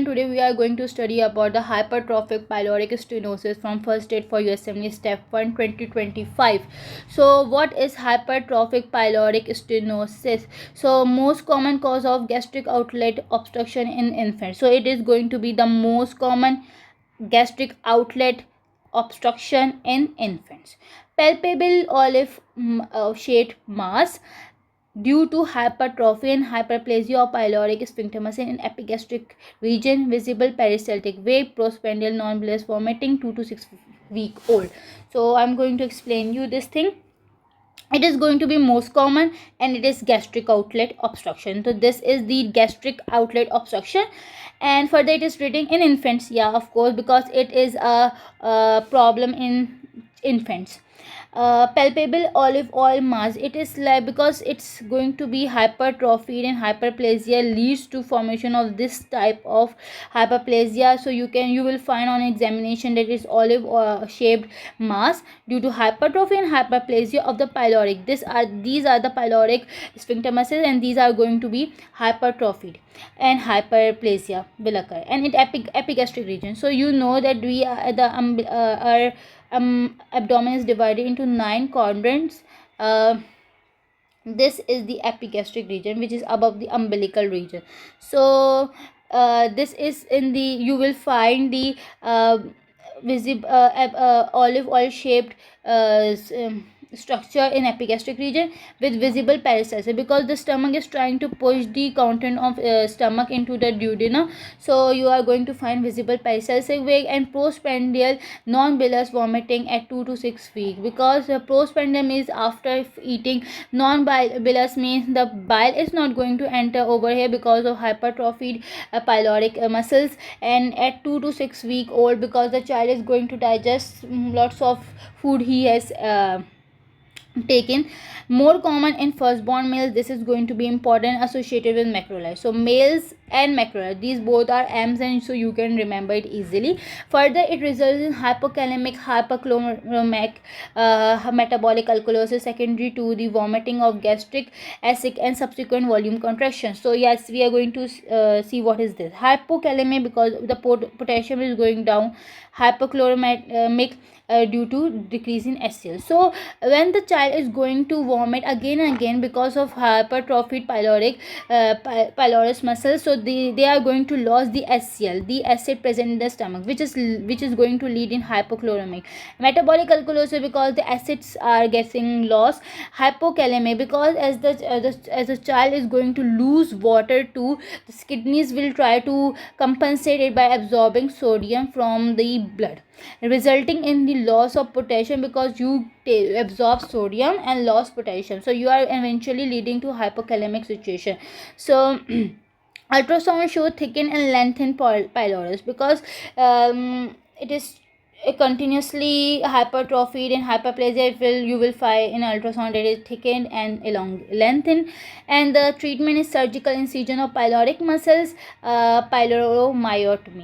everyone, today we are going to study about the hypertrophic pyloric stenosis from first date for USMLE step 1 2025. So what is hypertrophic pyloric stenosis? So most common cause of gastric outlet obstruction in infants. So it is going to be the most common gastric outlet obstruction in infants. Palpable olive shaped mass due to hypertrophy and hyperplasia of pyloric sphincter muscle in epigastric region, visible peristaltic wave, postprandial non-bilious vomiting, 2 to 6 week old. So I'm going to explain you this thing. It is going to be most common and it is gastric outlet obstruction. So this is the gastric outlet obstruction, and further it is written in infants, yeah, of course, because it is a problem in infants. Palpable olive oil mass, it is like because it's going to be hypertrophy and hyperplasia leads to formation of this type of hyperplasia. So you will find on examination that is olive shaped mass due to hypertrophy and hyperplasia of the pyloric. These are the pyloric sphincter muscles, and these are going to be hypertrophied, and hyperplasia will occur, and it epigastric region. So you know that we our abdomen is divided into 9 quadrants. This is the epigastric region, which is above the umbilical region. So this is in the, you will find the visible olive oil shaped structure in epigastric region with visible peristalsis, because the stomach is trying to push the content of stomach into the duodenum. So you are going to find visible peristaltic wave and postprandial non-bilious vomiting at 2 to 6 weeks, because postprandial means after eating, non-bilious means the bile is not going to enter over here because of hypertrophied pyloric muscles, and at 2 to 6 week old, because the child is going to digest lots of food he has taken. More common in firstborn males. This is going to be important, associated with macrolides. So males and macrolide, these both are M's, and so you can remember it easily. Further, it results in hypokalemic, hypochloremic metabolic alkalosis secondary to the vomiting of gastric acid and subsequent volume contraction. So yes, we are going to see what is this hypokalemic, because the potassium is going down, hypochloremic due to decrease in HCl. So when the child is going to vomit again and again because of hypertrophied pylorus muscles, so they are going to lose the HCl, the acid present in the stomach, which is going to lead in hypochloremic. Metabolic alkalosis, because the acids are getting lost. Hypokalemic, because as the child is going to lose water too, the kidneys will try to compensate it by absorbing sodium from the blood, resulting in the loss of potassium, because you absorb sodium and loss potassium, so you are eventually leading to hypokalemic situation. So ultrasound show thickened and lengthened pylorus, because it is continuously hypertrophied and hyperplasia. You will find in ultrasound that is thickened and lengthened. And the treatment is surgical incision of pyloric muscles, pyloromyotomy.